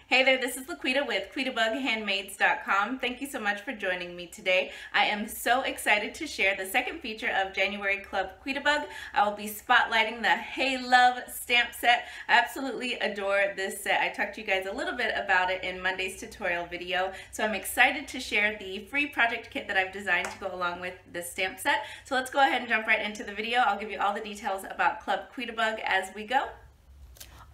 Hey there, this is LaQuita with QuitabugHandmaids.com. Thank you so much for joining me today. I am so excited to share the second feature of January Club Quitabug. I will be spotlighting the Hey Love stamp set. I absolutely adore this set. I talked to you guys a little bit about it in Monday's tutorial video, so I'm excited to share the free project kit that I've designed to go along with this stamp set. So let's go ahead and jump right into the video. I'll give you all the details about Club Quitabug as we go.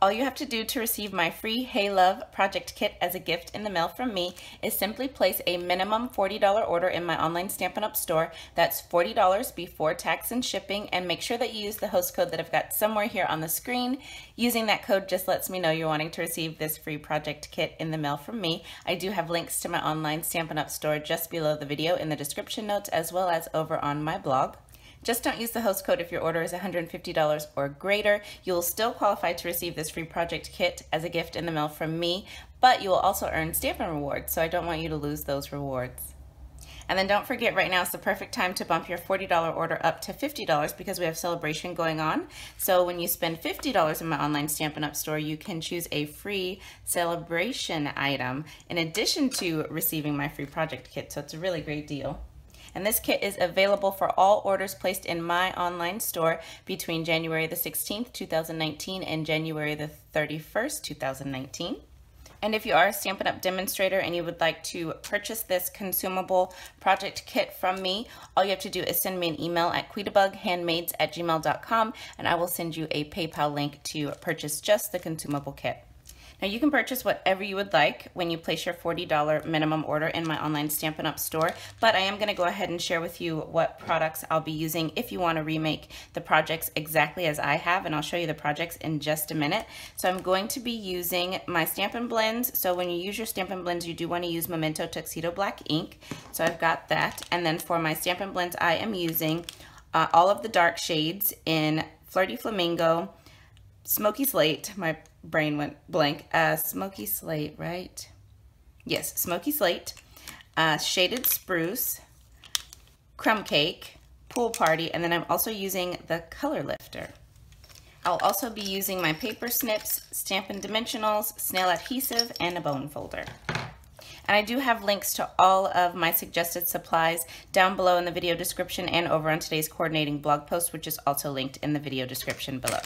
All you have to do to receive my free Hey Love project kit as a gift in the mail from me is simply place a minimum $40 order in my online Stampin' Up! Store. That's $40 before tax and shipping, and make sure that you use the host code that I've got somewhere here on the screen. Using that code just lets me know you're wanting to receive this free project kit in the mail from me. I do have links to my online Stampin' Up! Store just below the video in the description notes, as well as over on my blog. Just don't use the host code if your order is $150 or greater. You will still qualify to receive this free project kit as a gift in the mail from me, but you will also earn Stampin' rewards, so I don't want you to lose those rewards. And then don't forget, right now is the perfect time to bump your $40 order up to $50 because we have celebration going on. So when you spend $50 in my online Stampin' Up! Store, you can choose a free celebration item in addition to receiving my free project kit, so it's a really great deal. And this kit is available for all orders placed in my online store between January the 16th, 2019 and January the 31st, 2019. And if you are a Stampin' Up! Demonstrator and you would like to purchase this consumable project kit from me, all you have to do is send me an email at quitabughandmaids@gmail.com and I will send you a PayPal link to purchase just the consumable kit. Now you can purchase whatever you would like when you place your $40 minimum order in my online Stampin' Up! Store, but I am going to go ahead and share with you what products I'll be using if you want to remake the projects exactly as I have, and I'll show you the projects in just a minute. So I'm going to be using my Stampin' Blends. So when you use your Stampin' Blends, you do want to use Memento Tuxedo Black ink. So I've got that. And then for my Stampin' Blends, I am using all of the dark shades in Freddy Flamingo, Smoky Slate, my brain went blank, Smoky Slate, right? Yes, Smoky Slate, Shaded Spruce, Crumb Cake, Pool Party, and then I'm also using the Color Lifter. I'll also be using my paper snips, Stampin' Dimensionals, Snail Adhesive, and a bone folder. And I do have links to all of my suggested supplies down below in the video description and over on today's coordinating blog post, which is also linked in the video description below.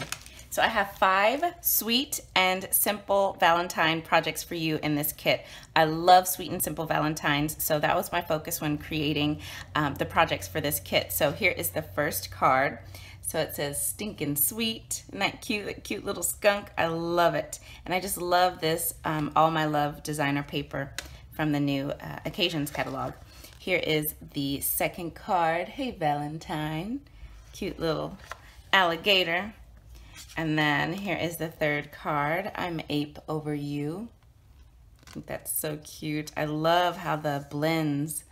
So I have 5 sweet and simple Valentine projects for you in this kit. I love sweet and simple Valentines, so that was my focus when creating the projects for this kit. So here is the first card. So it says Stinkin' Sweet. Isn't that cute? That cute little skunk. I love it. And I just love this All My Love designer paper from the new Occasions catalog. Here is the second card. Hey Valentine. Cute little alligator. And then here is the third card. I'm Ape Over You. I think that's so cute. I love how the blends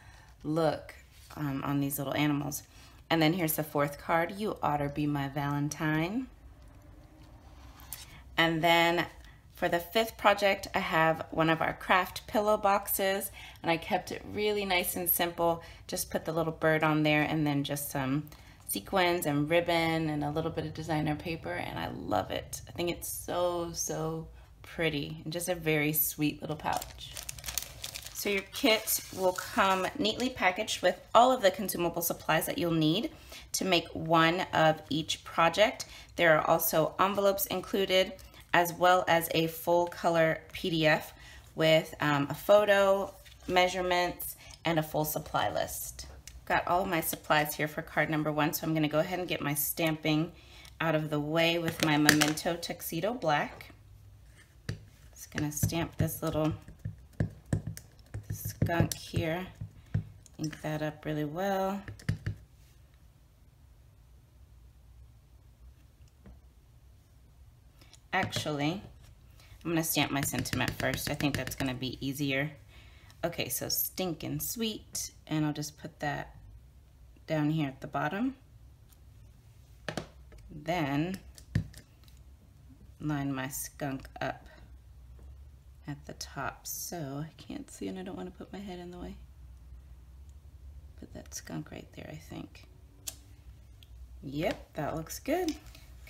look on these little animals. And then here's the fourth card. You Oughter Be My Valentine. And then for the fifth project, I have one of our craft pillow boxes, and I kept it really nice and simple. Just put the little bird on there and then just some sequins and ribbon and a little bit of designer paper, and I love it. I think it's so pretty and just a very sweet little pouch. So your kit will come neatly packaged with all of the consumable supplies that you'll need to make one of each project. There are also envelopes included, as well as a full color PDF with a photo, measurements, and a full supply list. Got all of my supplies here for card number 1, so I'm going to go ahead and get my stamping out of the way with my Memento Tuxedo Black. Just going to stamp this little skunk here, ink that up really well. Actually, I'm going to stamp my sentiment first. I think that's going to be easier. Okay, so Stinkin' Sweet, and I'll just put that down here at the bottom. Then line my skunk up at the top. So I can't see and I don't want to put my head in the way. Put that skunk right there, I think. Yep, that looks good.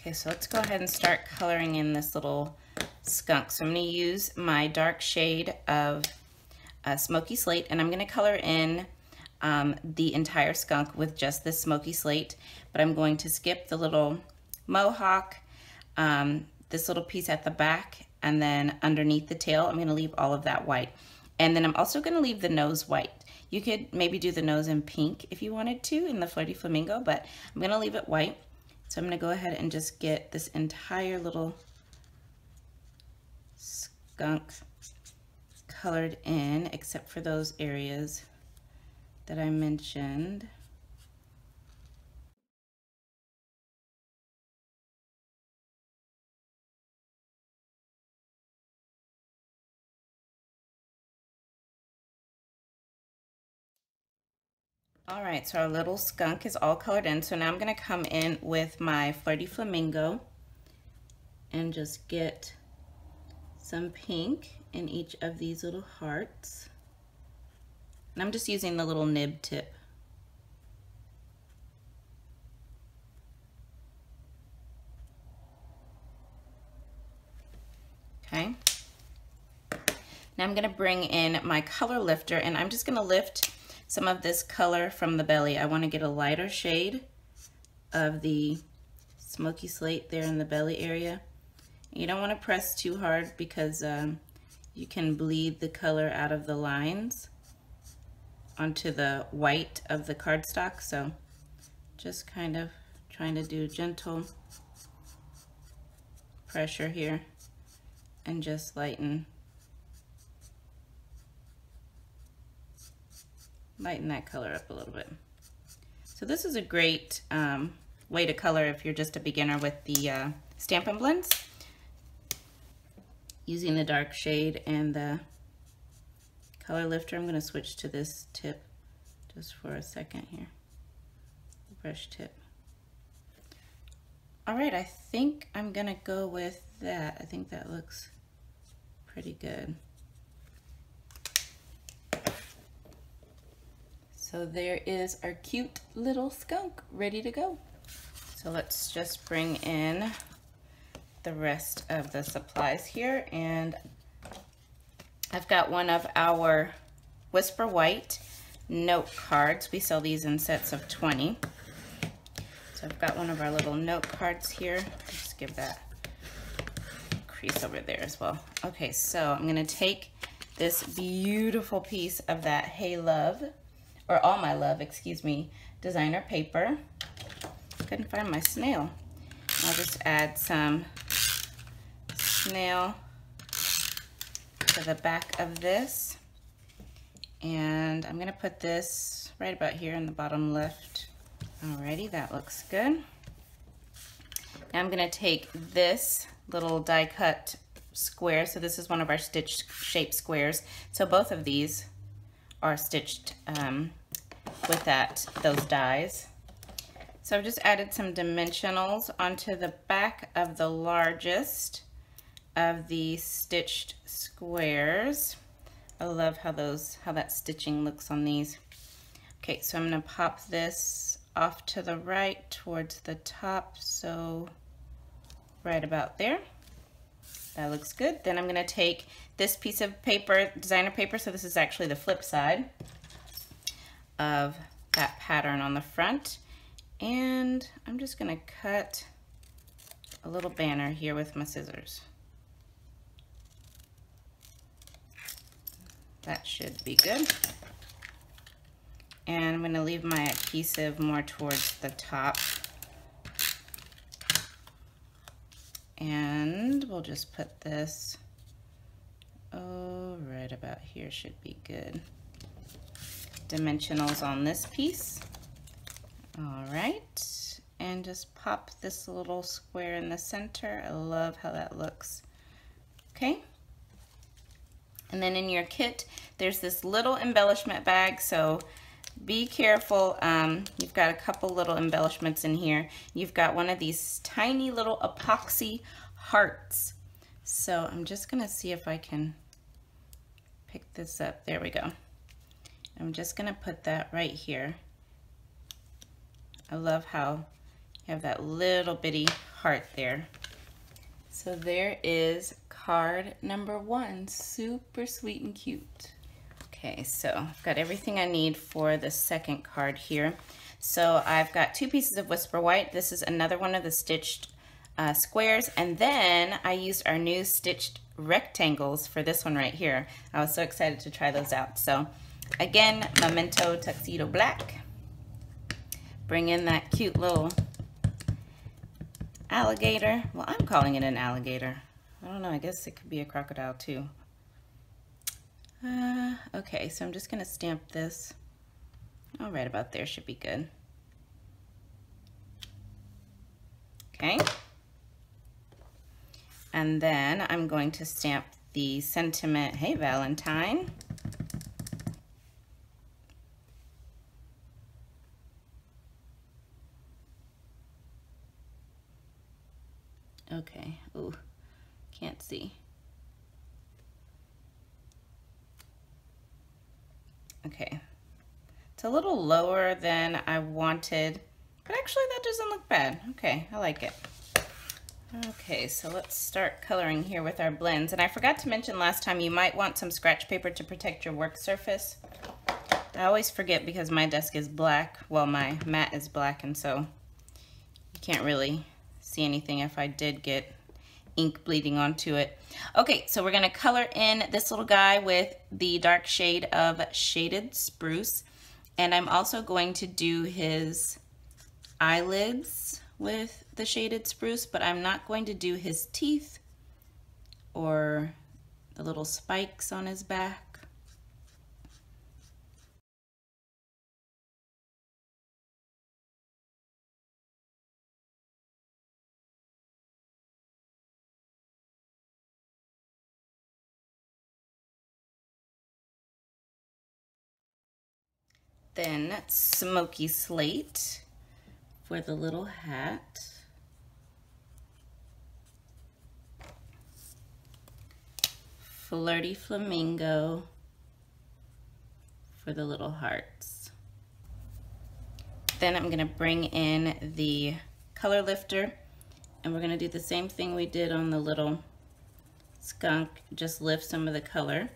Okay, so let's go ahead and start coloring in this little skunk. So I'm going to use my dark shade of Smoky Slate, and I'm going to color in the entire skunk with just this Smoky Slate, but I'm going to skip the little mohawk, this little piece at the back, and then underneath the tail, I'm going to leave all of that white. And then I'm also going to leave the nose white. You could maybe do the nose in pink if you wanted to in the Freddy Flamingo, but I'm going to leave it white. So I'm going to go ahead and just get this entire little skunk colored in, except for those areas that I mentioned. All right, so our little skunk is all colored in. So now I'm going to come in with my Freddy Flamingo and just get some pink in each of these little hearts. And I'm just using the little nib tip. Okay. Now I'm going to bring in my color lifter, and I'm just going to lift some of this color from the belly. I want to get a lighter shade of the Smoky Slate there in the belly area. You don't want to press too hard because you can bleed the color out of the lines onto the white of the cardstock. So just kind of trying to do gentle pressure here and just lighten that color up a little bit. So this is a great way to color if you're just a beginner with the Stampin Blends. Using the dark shade and the color lifter, I'm going to switch to this tip just for a second here, the brush tip. All right, I think I'm going to go with that. I think that looks pretty good. So there is our cute little skunk ready to go. So let's just bring in the rest of the supplies here, and I've got one of our Whisper White note cards. We sell these in sets of 20. So I've got one of our little note cards here. Just give that crease over there as well. Okay, so I'm gonna take this beautiful piece of that Hey Love, or All My Love, excuse me, designer paper. Couldn't find my snail. I'll just add some snail to the back of this. And I'm gonna put this right about here in the bottom left. Alrighty, that looks good. Now I'm gonna take this little die cut square. So this is one of our stitch shape squares. So both of these are stitched with those dies. So I've just added some dimensionals onto the back of the largest of the stitched squares. I love how that stitching looks on these. Okay, so I'm gonna pop this off to the right towards the top, so right about there. That looks good. Then I'm gonna take this piece of paper, designer paper, so this is actually the flip side of that pattern on the front, and I'm just gonna cut a little banner here with my scissors. That should be good. And I'm going to leave my adhesive more towards the top. And we'll just put this, right about here should be good. Dimensionals on this piece. All right. And just pop this little square in the center. I love how that looks. Okay. And then in your kit, there's this little embellishment bag, so be careful. You've got a couple little embellishments in here. You've got one of these tiny little epoxy hearts. So I'm just gonna see if I can pick this up. There we go. I'm just gonna put that right here. I love how you have that little bitty heart there. So there is card number 1, super sweet and cute. Okay, so I've got everything I need for the second card here. So I've got 2 pieces of Whisper White. This is another one of the stitched squares, and then I used our new stitched rectangles for this one right here. I was so excited to try those out. So again, Memento Tuxedo Black. Bring in that cute little alligator. Well, I'm calling it an alligator. I don't know, I guess it could be a crocodile too. Okay, so I'm just gonna stamp this. Oh, right about there should be good. Okay. And then I'm going to stamp the sentiment, "Hey Valentine." Okay, ooh, can't see. Okay, it's a little lower than I wanted, but actually that doesn't look bad. Okay, I like it. Okay, so let's start coloring here with our blends. And I forgot to mention last time, you might want some scratch paper to protect your work surface. I always forget because my desk is black. Well, my mat is black, and so you can't really see anything if I did get ink bleeding onto it. Okay, so we're gonna color in this little guy with the dark shade of Shaded Spruce. And I'm also going to do his eyelids with the Shaded Spruce, but I'm not going to do his teeth or the little spikes on his back. Then Smoky Slate for the little hat. Freddy Flamingo for the little hearts. Then I'm gonna bring in the color lifter, and we're gonna do the same thing we did on the little skunk, just lift some of the color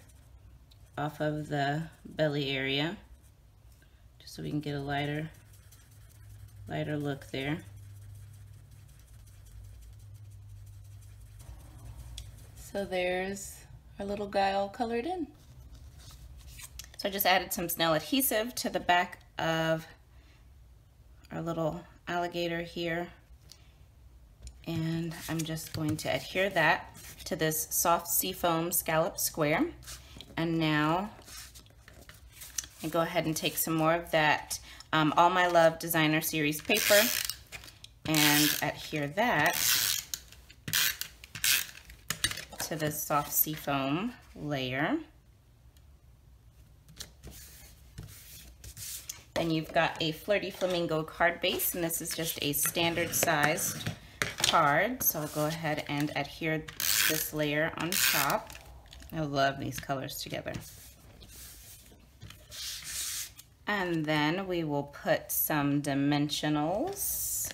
off of the belly area, just so we can get a lighter look there. So there's our little guy all colored in. So I just added some Snell adhesive to the back of our little alligator here. And I'm just going to adhere that to this soft seafoam scallop square. And now I go ahead and take some more of that All My Love Designer Series paper and adhere that to this soft seafoam layer. Then you've got a Freddy Flamingo card base, and this is just a standard sized card. So I'll go ahead and adhere this layer on top. I love these colors together. And then we will put some dimensionals.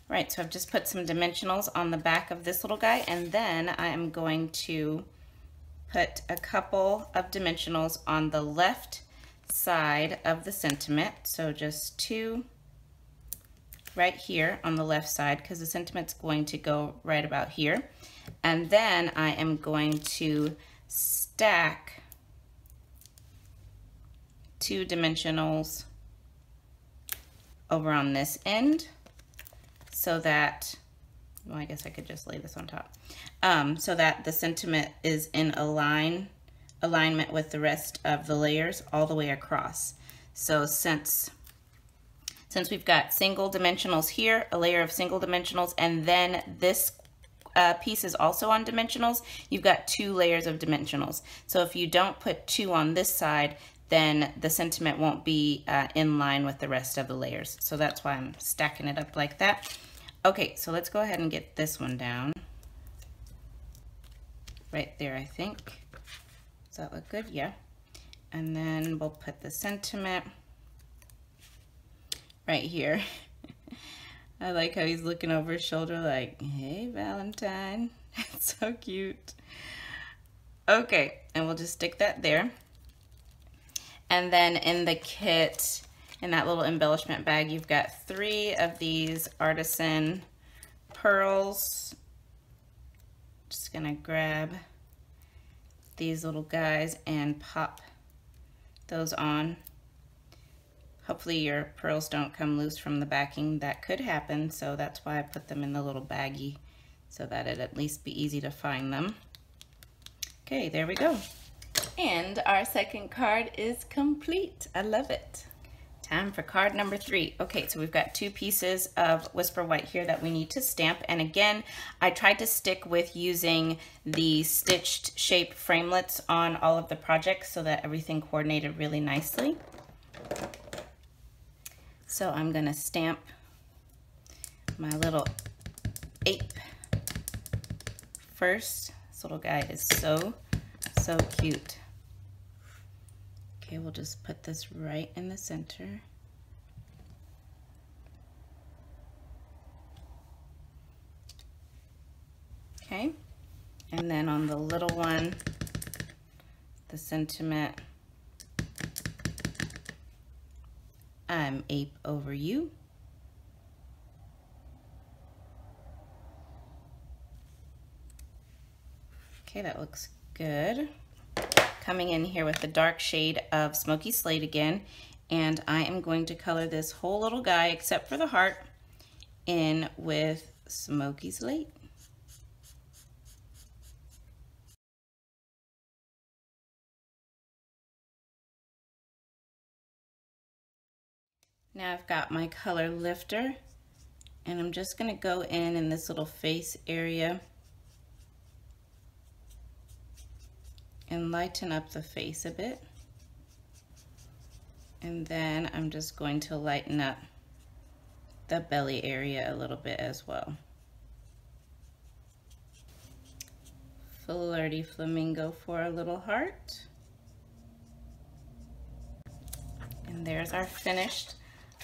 Right, so I've just put some dimensionals on the back of this little guy, and then I am going to put a couple of dimensionals on the left side of the sentiment. So just 2 right here on the left side, because the sentiment's going to go right about here. And then I am going to stack 2 dimensionals over on this end, so that, well, I guess I could just lay this on top, so that the sentiment is in alignment with the rest of the layers all the way across. So since we've got single dimensionals here, a layer of single dimensionals, and then this piece is also on dimensionals, you've got 2 layers of dimensionals. So if you don't put 2 on this side, then the sentiment won't be in line with the rest of the layers. So that's why I'm stacking it up like that. Okay, so let's go ahead and get this one down. Right there, I think. Does that look good? Yeah. And then we'll put the sentiment right here. I like how he's looking over his shoulder like, hey, Valentine. It's so cute. Okay, and we'll just stick that there. And then in the kit, in that little embellishment bag, you've got 3 of these Artisan Pearls. Just gonna grab these little guys and pop those on. Hopefully your pearls don't come loose from the backing. That could happen, so that's why I put them in the little baggie, so that it'd at least be easy to find them. Okay, there we go. And our second card is complete. I love it. Time for card number 3. Okay, so we've got 2 pieces of Whisper White here that we need to stamp. And again, I tried to stick with using the stitched shape framelits on all of the projects so that everything coordinated really nicely. So I'm gonna stamp my little ape first. This little guy is so cute. Okay, we'll just put this right in the center. Okay, and then on the little one, the sentiment, I'm ape over you. Okay, that looks good. Coming in here with the dark shade of Smoky Slate again, and I am going to color this whole little guy, except for the heart, in with Smoky Slate. Now I've got my color lifter, and I'm just gonna go in this little face area and lighten up the face a bit. And then I'm just going to lighten up the belly area a little bit as well. Freddy Flamingo for a little heart. And there's our finished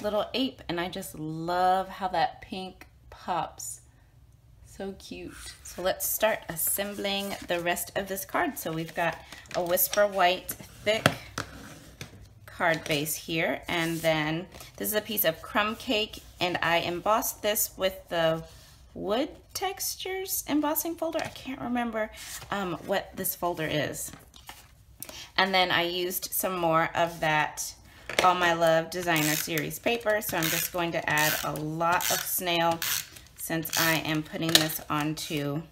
little ape, and I just love how that pink pops. So cute. So let's start assembling the rest of this card. So we've got a Whisper White thick card base here, and then this is a piece of crumb cake, and I embossed this with the Wood Textures embossing folder. I can't remember what this folder is. And then I used some more of that All My Love Designer Series paper, so I'm just going to add a lot of snail since I am putting this onto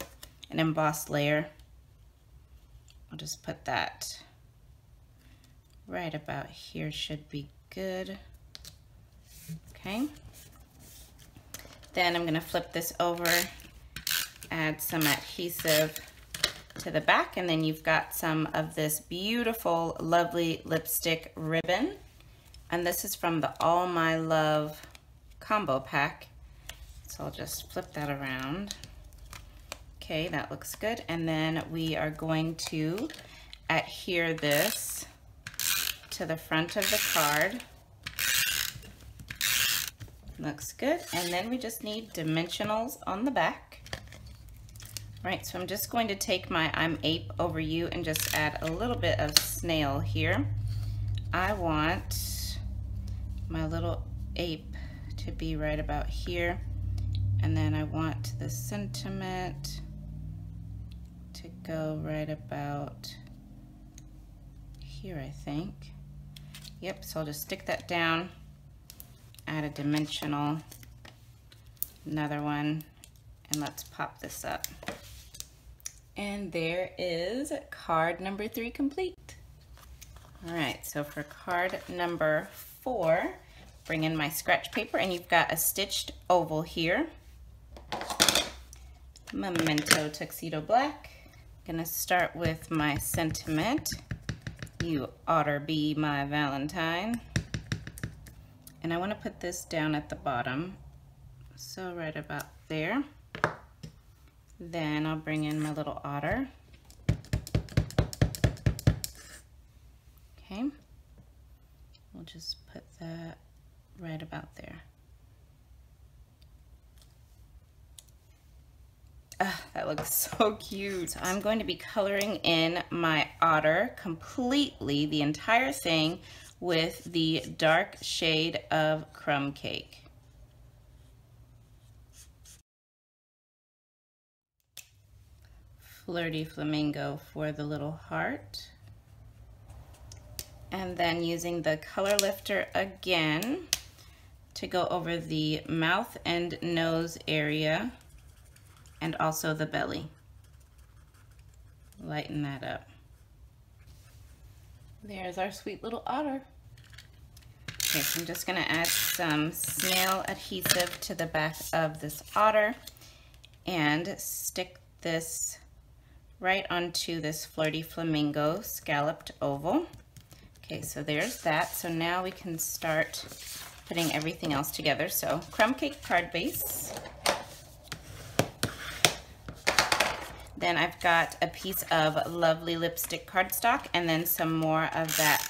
an embossed layer. I'll just put that right about here, should be good. Okay. Then I'm gonna flip this over, add some adhesive to the back, and then you've got some of this beautiful, lovely lipstick ribbon. And this is from the All My Love combo pack. So I'll just flip that around. Okay, that looks good. And then we are going to adhere this to the front of the card. Looks good. And then we just need dimensionals on the back. Right, so I'm just going to take my I'm Ape Over You and just add a little bit of snail here. I want my little ape to be right about here. And then I want the sentiment to go right about here, I think. Yep, so I'll just stick that down, add a dimensional, another one, and let's pop this up. And there is card number 3 complete. All right, so for card number 4, bring in my scratch paper, and you've got a stitched oval here. Memento Tuxedo Black. Gonna start with my sentiment. You oughter be my Valentine. And I want to put this down at the bottom, so right about there. Then I'll bring in my little otter. Okay, we'll just put that right about there. that looks so cute. So I'm going to be coloring in my otter completely, the entire thing, with the dark shade of Crumb Cake. Flirty Flamingo for the little heart. And then using the color lifter again to go over the mouth and nose area and also the belly. Lighten that up. There's our sweet little otter. Okay, so I'm just gonna add some snail adhesive to the back of this otter and stick this right onto this Flirty Flamingo scalloped oval. Okay, so there's that. So now we can start putting everything else together. So Crumb Cake card base. Then I've got a piece of lovely lipstick cardstock and then some more of that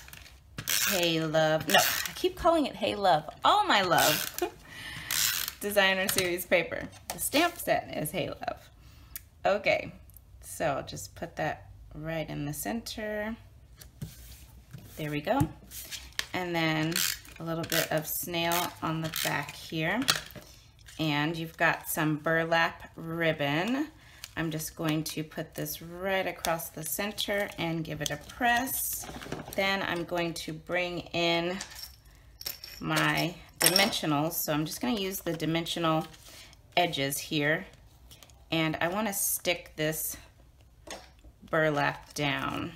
Hey Love, no, I keep calling it Hey Love, All My Love designer series paper. The stamp set is Hey Love. Okay, so I'll just put that right in the center. There we go. And then a little bit of snail on the back here. And you've got some burlap ribbon. I'm just going to put this right across the center and give it a press. Then I'm going to bring in my dimensionals. So I'm just going to use the dimensional edges here. And I want to stick this burlap down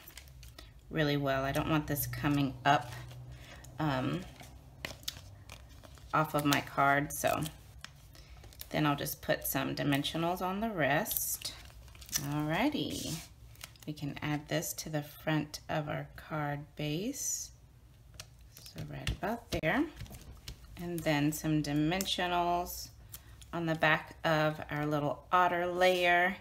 really well. I don't want this coming up off of my card. So then I'll just put some dimensionals on the rest. Alrighty, we can add this to the front of our card base. So right about there. And then some dimensionals on the back of our little otter layer.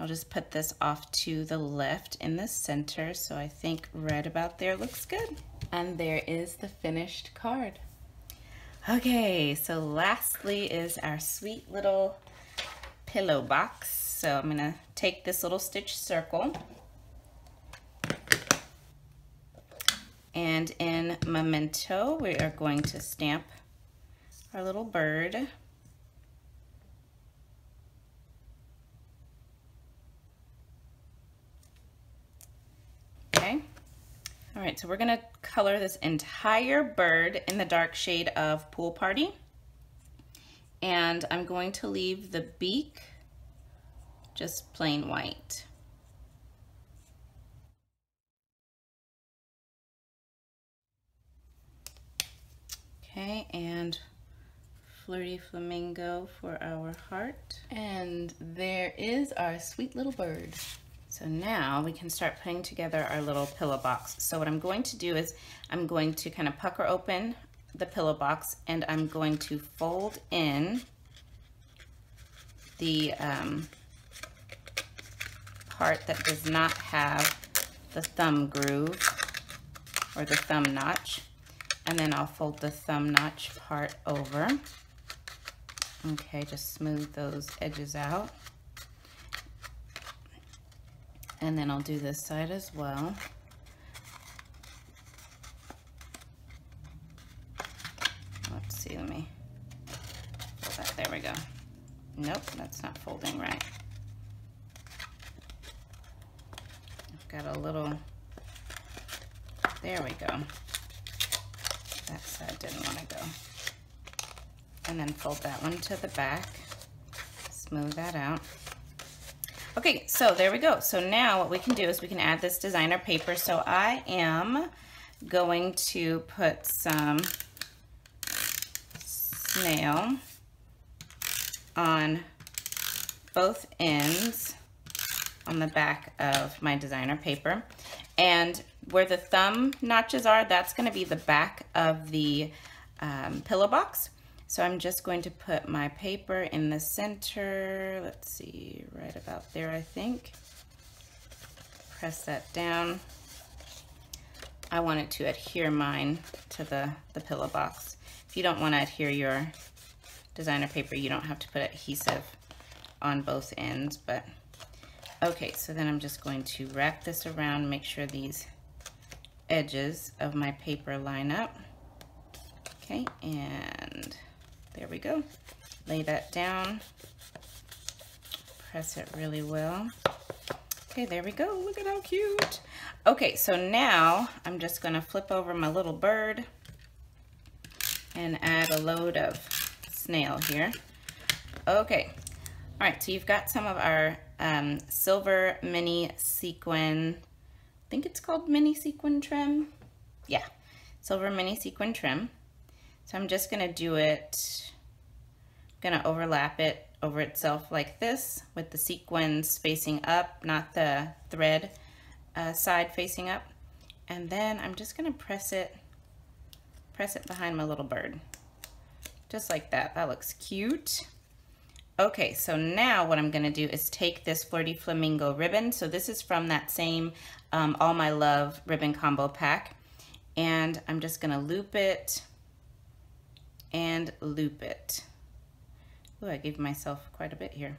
I'll just put this off to the left in the center. So I think right about there looks good. And there is the finished card. Okay, so lastly is our sweet little pillow box. So I'm gonna take this little stitch circle and in Memento we are going to stamp our little bird. Okay. All right, so we're gonna color this entire bird in the dark shade of Pool Party. And I'm going to leave the beak just plain white. Okay, and Flirty Flamingo for our heart. And there is our sweet little bird. So now we can start putting together our little pillow box. So what I'm going to do is I'm going to kind of pucker open the pillow box and I'm going to fold in the part that does not have the thumb groove or the thumb notch. And then I'll fold the thumb notch part over. Okay, just smooth those edges out. And then I'll do this side as well. Let's see, let me fold that. There we go. Nope, that's not folding right. I've got a little, there we go. That side didn't want to go. And then fold that one to the back. Smooth that out. Okay, so there we go. So now what we can do is we can add this designer paper. So I am going to put some snail on both ends on the back of my designer paper. And where the thumb notches are, that's going to be the back of the pillow box. So I'm just going to put my paper in the center. Let's see, right about there, I think. Press that down. I want it to adhere mine to the pillow box. If you don't want to adhere your designer paper, you don't have to put adhesive on both ends, but Okay, so then I'm just going to wrap this around, make sure these edges of my paper line up. Okay, and there we go. Lay that down, press it really well. Okay, there we go. Look at how cute. Okay, so now I'm just gonna flip over my little bird and add a load of snail here. Okay, all right, so you've got some of our silver mini sequin, I think it's called mini sequin trim. Yeah, silver mini sequin trim. So I'm just gonna do it, gonna overlap it over itself like this with the sequins facing up, not the thread side facing up. And then I'm just gonna press it behind my little bird. Just like that, that looks cute. Okay, so now what I'm gonna do is take this Freddy Flamingo ribbon. So this is from that same All My Love ribbon combo pack. And I'm just gonna loop it and loop it. Ooh, I gave myself quite a bit here.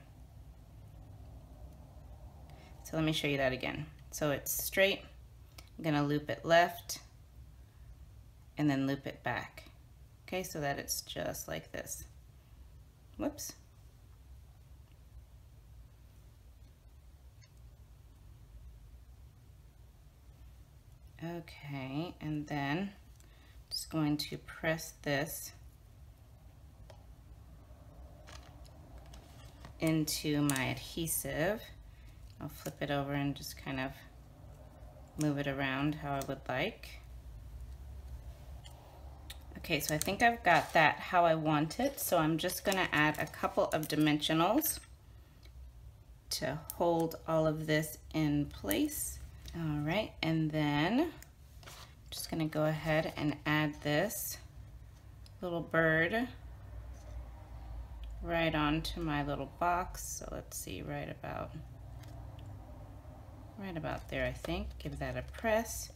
So let me show you that again. So it's straight, I'm gonna loop it left and then loop it back. Okay, so that it's just like this. Whoops. Okay, and then just going to press this into my adhesive. I'll flip it over and just kind of move it around how I would like. Okay, so I think I've got that how I want it. So I'm just gonna add a couple of dimensionals to hold all of this in place. All right, and then I'm just gonna go ahead and add this little bird right onto my little box. So let's see, right about there, I think. Give that a press.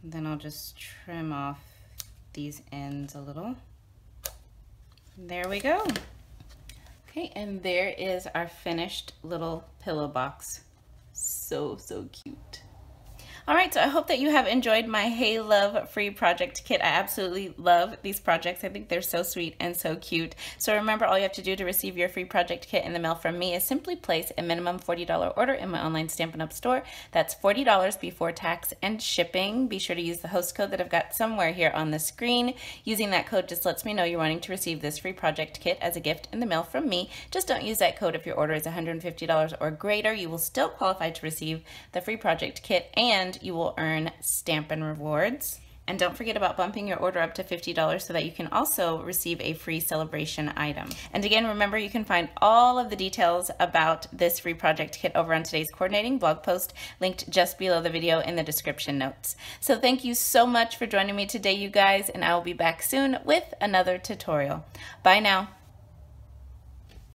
And then I'll just trim off these ends a little. There we go. Okay, and there is our finished little pillow box. So cute. All right, so I hope that you have enjoyed my Hey Love free project kit. I absolutely love these projects. I think they're so sweet and so cute. So remember, all you have to do to receive your free project kit in the mail from me is simply place a minimum $40 order in my online Stampin' Up! Store. That's $40 before tax and shipping. Be sure to use the host code that I've got somewhere here on the screen. Using that code just lets me know you're wanting to receive this free project kit as a gift in the mail from me. Just don't use that code if your order is $150 or greater. You will still qualify to receive the free project kit, and you will earn Stampin' rewards. And don't forget about bumping your order up to $50 so that you can also receive a free celebration item. And again, remember, you can find all of the details about this free project kit over on today's coordinating blog post, linked just below the video in the description notes. So thank you so much for joining me today, you guys, and I will be back soon with another tutorial. Bye now.